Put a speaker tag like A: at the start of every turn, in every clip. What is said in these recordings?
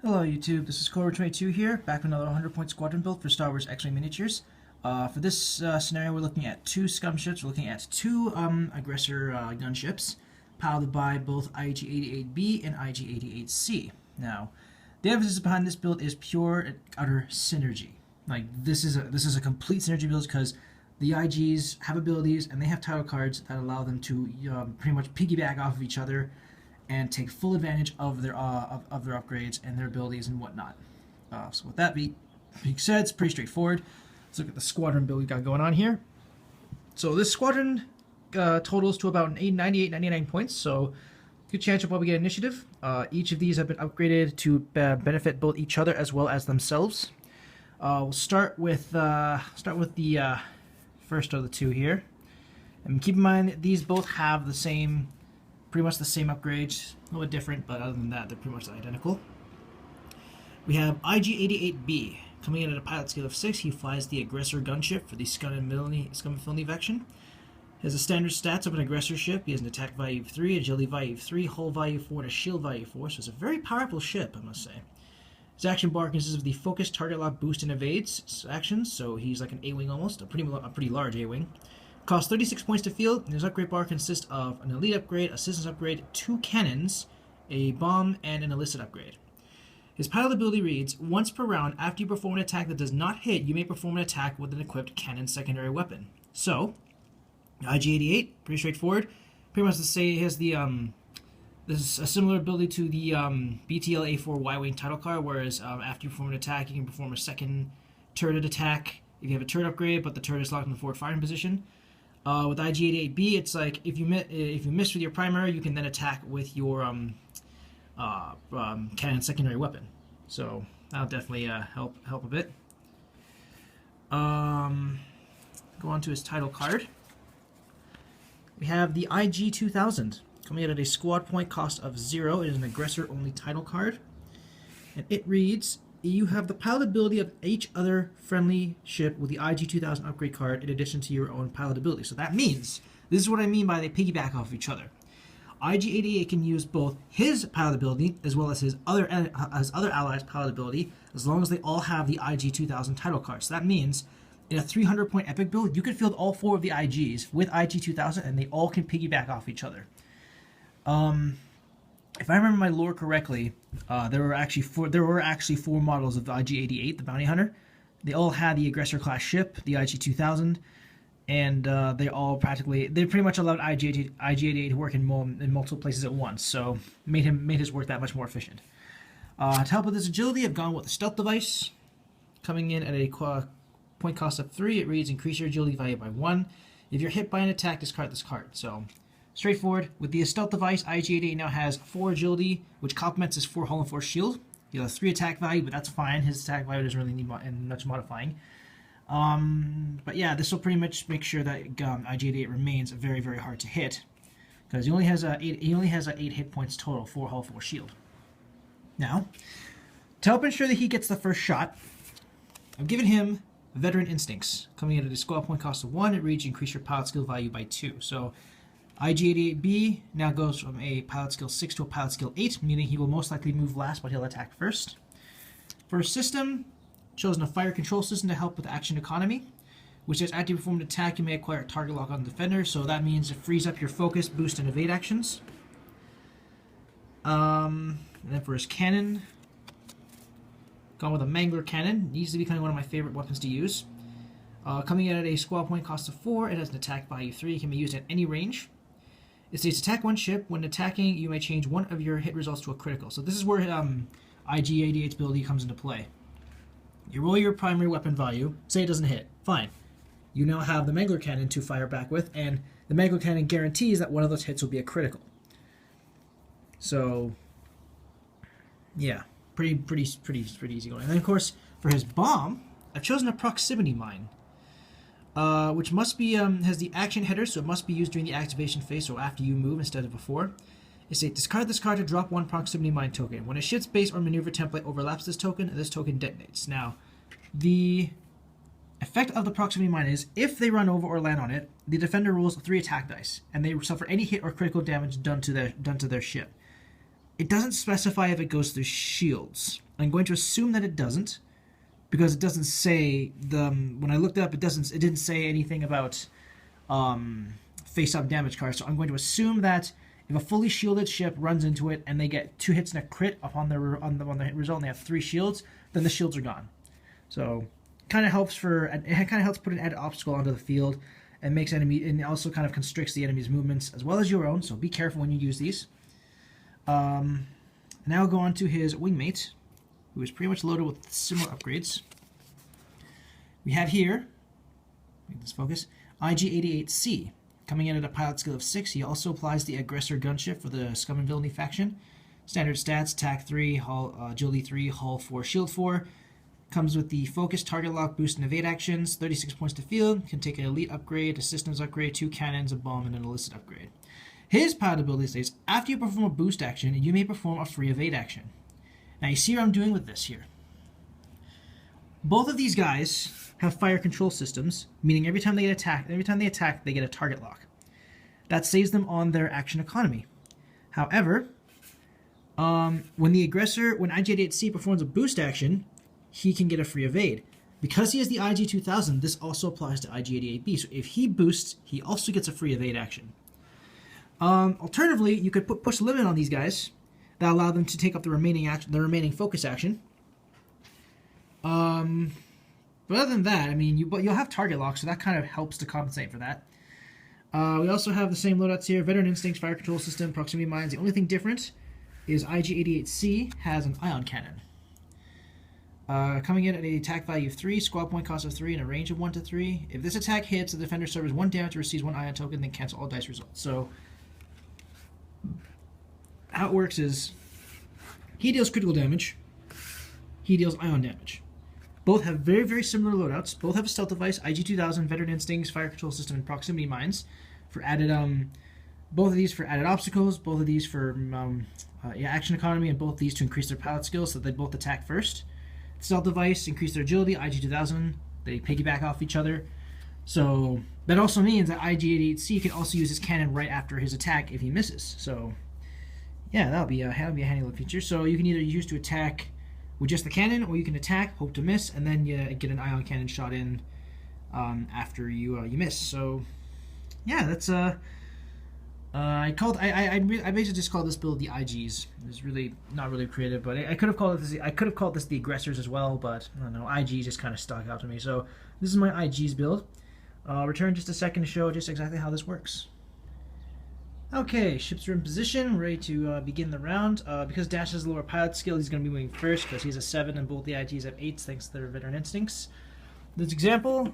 A: Hello YouTube, this is Cobra22 here, back with another 100-point squadron build for Star Wars X-Wing miniatures. For this scenario we're looking at two Scum ships, we're looking at two Aggressor Gunships, piloted by both IG-88B and IG-88C. Now, the emphasis behind this build is pure and utter synergy. Like, this is a complete synergy build because the IGs have abilities and they have title cards that allow them to pretty much piggyback off of each other and take full advantage of their upgrades and their abilities and whatnot. So with that being said, it's pretty straightforward. Let's look at the squadron build we've got going on here. So this squadron totals to about 98-99 points, so good chance you'll probably get initiative. Each of these have been upgraded to benefit both each other as well as themselves. We'll start with the first of the two here. And keep in mind, these both have the same, pretty much the same upgrades, a little bit different, but other than that, they're pretty much identical. We have IG-88B. Coming in at a pilot skill of 6, he flies the Aggressor Gunship for the Scum and Villainy faction. He has a standard stats of an Aggressor ship. He has an attack value of 3, agility value of 3, hull value 4, and a shield value 4, so it's a very powerful ship, I must say. His action bar consists of the Focus, Target Lock, Boost, and Evades actions, so he's like an A-Wing almost, a pretty large A-Wing. Costs 36 points to field, and his upgrade bar consists of an elite upgrade, assistance upgrade, 2 cannons, a bomb, and an illicit upgrade. His pilot ability reads, once per round, after you perform an attack that does not hit, you may perform an attack with an equipped cannon secondary weapon. So, IG-88, pretty straightforward. Pretty much the same, he has the, this is a similar ability to the BTL A4 Y-Wing title card, whereas after you perform an attack, you can perform a second turret attack if you have a turret upgrade, but the turret is locked in the forward firing position. With IG-88B, it's like if you miss with your primary, you can then attack with your cannon secondary weapon. So that'll definitely help a bit. Go on to his title card. We have the IG-2000 coming out at a squad point cost of 0. It is an aggressor only title card, and it reads: you have the pilot ability of each other friendly ship with the IG-2000 upgrade card in addition to your own pilot ability. So that means, this is what I mean by they piggyback off of each other. IG-88 can use both his pilot ability as well as his other allies' pilot ability, as long as they all have the IG-2000 title card. So that means, in a 300-point epic build, you can field all 4 of the IGs with IG-2000, and they all can piggyback off each other. If I remember my lore correctly, there were actually 4 models of the IG-88, the Bounty Hunter. They all had the Aggressor class ship, the IG-2000, and they pretty much allowed IG-88 to work in multiple places at once, so made his work that much more efficient. To help with his agility, I've gone with the stealth device, coming in at a point cost of 3. It reads: increase your agility value by 1. If you're hit by an attack, discard this card. So straightforward. With the stealth device, IG-88 now has 4 agility, which complements his 4 hull and 4 shield. He has 3 attack value, but that's fine. His attack value doesn't really need much modifying. But yeah, this will pretty much make sure that IG-88 remains very, very hard to hit, because he only has 8 hit points total, 4 hull, 4 shield. Now, to help ensure that he gets the first shot, I've given him Veteran Instincts. Coming in at a squad point cost of 1, it reads: increase your pilot skill value by 2. So IG-88B now goes from a pilot skill 6 to a pilot skill 8, meaning he will most likely move last, but he'll attack first. For his system, chosen a fire control system to help with action economy, which says after you perform an attack, you may acquire a target lock on the defender, so that means it frees up your focus, boost, and evade actions. And then for his cannon, gone with a Mangler cannon. Needs to be kind of one of my favorite weapons to use. Coming in at a squad point cost of 4, it has an attack value 3. It can be used at any range. It states attack one ship. When attacking, you may change one of your hit results to a critical. So this is where IG-88's ability comes into play. You roll your primary weapon value. Say it doesn't hit. Fine. You now have the Mangler cannon to fire back with, and the Mangler cannon guarantees that one of those hits will be a critical. So, yeah, pretty easy going. And then of course, for his bomb, I've chosen a proximity mine, which must be has the action header, so it must be used during the activation phase, so after you move instead of before. It says discard this card to drop 1 proximity mine token. When a ship's base or maneuver template overlaps this token detonates. Now, the effect of the proximity mine is if they run over or land on it, the defender rolls 3 attack dice, and they suffer any hit or critical damage done to their ship. It doesn't specify if it goes through shields. I'm going to assume that it doesn't, because it doesn't say when I looked it up, it didn't say anything about face-up damage cards. So I'm going to assume that if a fully shielded ship runs into it and they get 2 hits and a crit on the result, and they have 3 shields, then the shields are gone. So it kind of helps put an added obstacle onto the field, and makes and also kind of constricts the enemy's movements as well as your own. So be careful when you use these. Now go on to his wingmate, who is pretty much loaded with similar upgrades. We have here, make this focus, IG-88C. Coming in at a pilot skill of 6, he also applies the Aggressor Gunship for the Scum and Villainy faction. Standard stats, attack 3, hull, agility 3, hull 4, shield 4. Comes with the focus, target lock, boost, and evade actions. 36 points to field. Can take an elite upgrade, a systems upgrade, 2 cannons, a bomb, and an illicit upgrade. His pilot ability states, after you perform a boost action, you may perform a free evade action. Now you see what I'm doing with this here. Both of these guys have fire control systems, meaning every time they attack, they get a target lock. That saves them on their action economy. However, when IG-88C performs a boost action, he can get a free evade. Because he has the IG-2000, this also applies to IG-88B. So if he boosts, he also gets a free evade action. Alternatively, you could push limit on these guys that allow them to take up the remaining focus action. But other than that, I mean, you'll have target lock, so that kind of helps to compensate for that. We also have the same loadouts here: Veteran Instincts, Fire Control System, Proximity Mines. The only thing different is IG-88C has an ion cannon. Coming in at an attack value of 3, squad point cost of 3, and a range of 1 to 3. If this attack hits, the defender suffers 1 damage or receives 1 ion token, then cancel all dice results. So how it works is he deals critical damage, he deals ion damage. Both have very, very similar loadouts. Both have a stealth device, IG-2000, Veteran Instincts, Fire Control System, and Proximity Mines for added. Both of these for added obstacles. Both of these for action economy, and both of these to increase their pilot skills so that they both attack first. Stealth device, increase their agility. IG-2000, they piggyback off each other. So that also means that IG-88C can also use his cannon right after his attack if he misses. So yeah, that'll be a handy little feature. So you can either use to attack with just the cannon, or you can attack, hope to miss, and then you get an ion cannon shot in after you miss. So yeah, that's I basically just called this build the IGs. It's really not really creative, but I could have called this the Aggressors as well, but I don't know, IG just kind of stuck out to me. So this is my IGs build. I'll return just a second to show just exactly how this works. Okay, ships are in position, ready to begin the round. Because Dash has a lower pilot skill, he's going to be moving first because he's a 7 and both the IGs have 8s thanks to their Veteran Instincts. This example,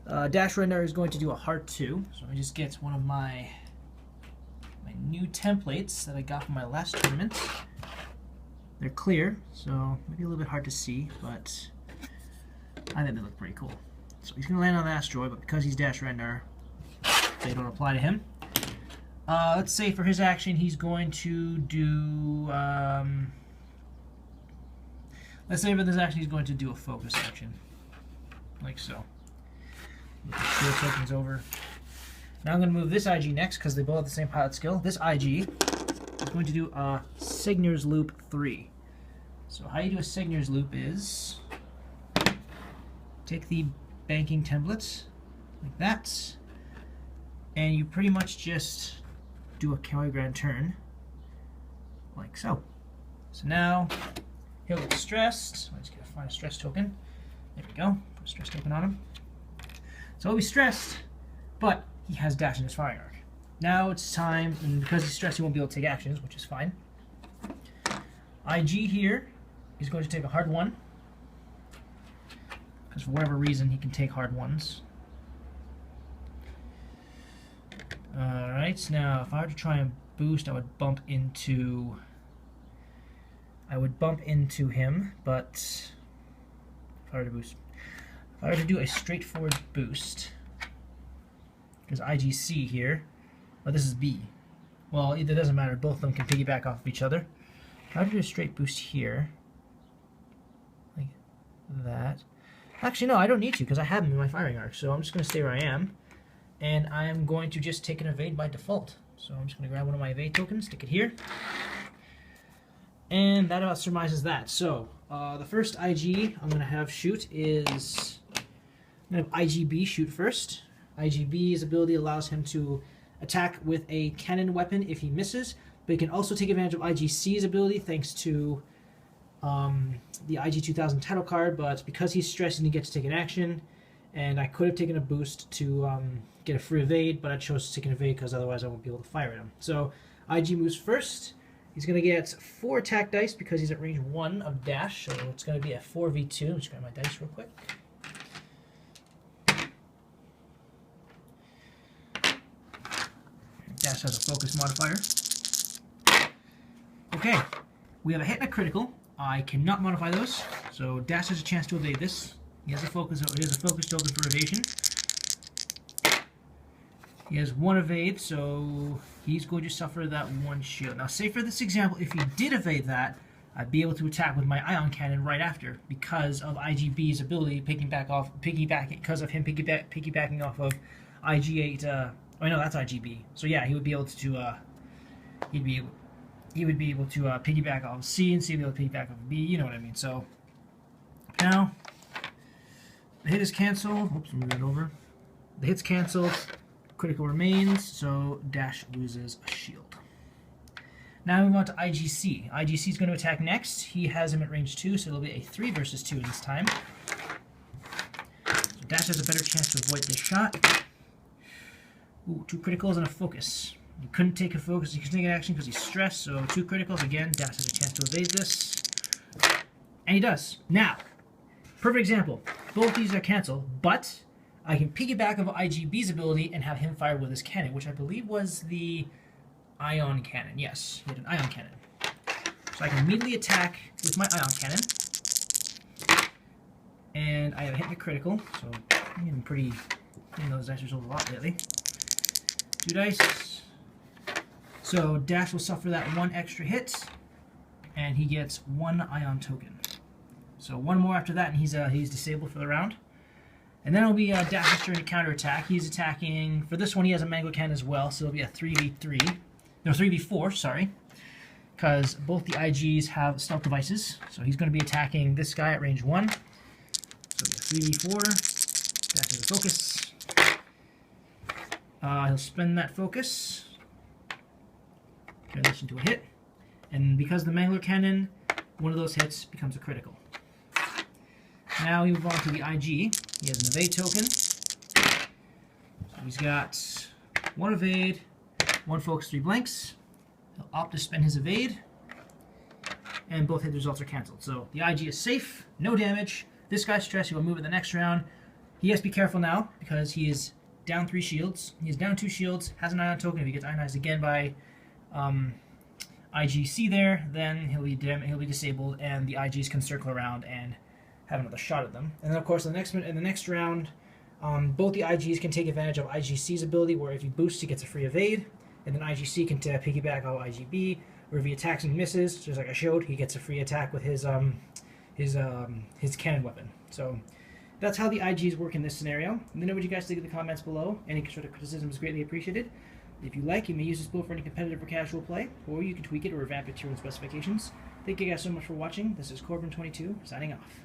A: Dash Render is going to do a hard 2. So I just get one of my new templates that I got from my last tournament. They're clear, so maybe a little bit hard to see, but I think they look pretty cool. So he's going to land on the asteroid, but because he's Dash Render, they don't apply to him. Let's say for his action he's going to do let's say for this action he's going to do a focus action, like so. With the shield tokens over. Now I'm going to move this IG next because they both have the same pilot skill. This IG is going to do a Signer's Loop 3. So how you do a Signer's Loop is take the banking templates like that, and you pretty much just do a Kawaii Grand turn, like so. So now he'll get stressed. I'm just gonna find a stress token. There we go. Put a stress token on him. So he'll be stressed, but he has dash in his firing arc. Now it's time, and because he's stressed, he won't be able to take actions, which is fine. IG here is going to take a hard 1, because for whatever reason he can take hard 1s. Alright, now if I were to try and boost, I would bump into him, but if I were to boost, if I were to do a straightforward boost, because IGC here, oh, this is B. Well, it doesn't matter, both of them can piggyback off of each other. If I were to do a straight boost here, like that. Actually, no, I don't need to, because I have him in my firing arc, so I'm just going to stay where I am. And I am going to just take an evade by default. So I'm just going to grab one of my evade tokens, stick it here. And that about surmises that. So, the first IG I'm going to have shoot is... I'm going to have IGB shoot first. IGB's ability allows him to attack with a cannon weapon if he misses, but he can also take advantage of IGC's ability thanks to the IG 2000 title card, but because he's stressed, he gets to take an action, and I could have taken a boost to get a free evade, but I chose to take an evade because otherwise I won't be able to fire at him. So IG moves first. He's going to get 4 attack dice because he's at range 1 of dash, so it's going to be a 4v2. Let's grab my dice real quick. Dash has a focus modifier. Okay, we have a hit and a critical. I cannot modify those, so Dash has a chance to evade this. He has a focus token for evasion. He has 1 evade, so he's going to suffer that 1 shield. Now, say for this example, if he did evade that, I'd be able to attack with my ion cannon right after because of IGB's ability because of him piggybacking off of IG8. Oh no, that's IGB. So yeah, he would be able to piggyback off of C, and C would be able to piggyback off of B. You know what I mean? So now the hit is canceled. Oops, move that over. The hit's canceled. Critical remains, so Dash loses a shield. Now we move on to IGC. IGC is going to attack next. He has him at range 2, so it'll be a 3 versus 2 this time. So Dash has a better chance to avoid this shot. Ooh, 2 criticals and a focus. He couldn't take a focus, he couldn't take an action because he's stressed, so 2 criticals. Again, Dash has a chance to evade this. And he does. Now, perfect example. Both these are canceled, but I can piggyback of IGB's ability and have him fire with his cannon, which I believe was the ion cannon. Yes, he had an ion cannon. So I can immediately attack with my ion cannon. And I have a hit and a critical, so I'm getting pretty... getting those dice rolls a lot lately. 2 dice. So Dash will suffer that 1 extra hit, and he gets 1 ion token. So 1 more after that, and he's disabled for the round. And then it'll be Dash's turn to counterattack. He's attacking... for this one, he has a Mangler cannon as well, so it'll be a 3v3. No, 3v4, sorry. Because both the IGs have stealth devices. So he's going to be attacking this guy at range 1. So it'll be a 3v4. Dash has a focus. He'll spend that focus. Turn this into a hit. And because the Mangler cannon, one of those hits becomes a critical. Now we move on to the IG. He has an evade token. So he's got 1 evade, 1 focus, 3 blanks. He'll opt to spend his evade, and both hit results are cancelled. So the IG is safe, no damage. This guy's stressed, he will move in the next round. He has to be careful now because he is down 3 shields. He's down 2 shields, has an ion token. If he gets ionized again by IGC there, then he'll be disabled, and the IGs can circle around and have another shot at them. And then of course in the next round, both the IGs can take advantage of IGC's ability, where if he boosts he gets a free evade, and then IGC can piggyback off IGB, or if he attacks and misses, just like I showed, he gets a free attack with his cannon weapon. So that's how the IGs work in this scenario. Let me know what you guys think in the comments below. Any sort of criticism is greatly appreciated. If you like, you may use this build for any competitive or casual play, or you can tweak it or revamp it to your own specifications. Thank you guys so much for watching. This is Corbin22, signing off.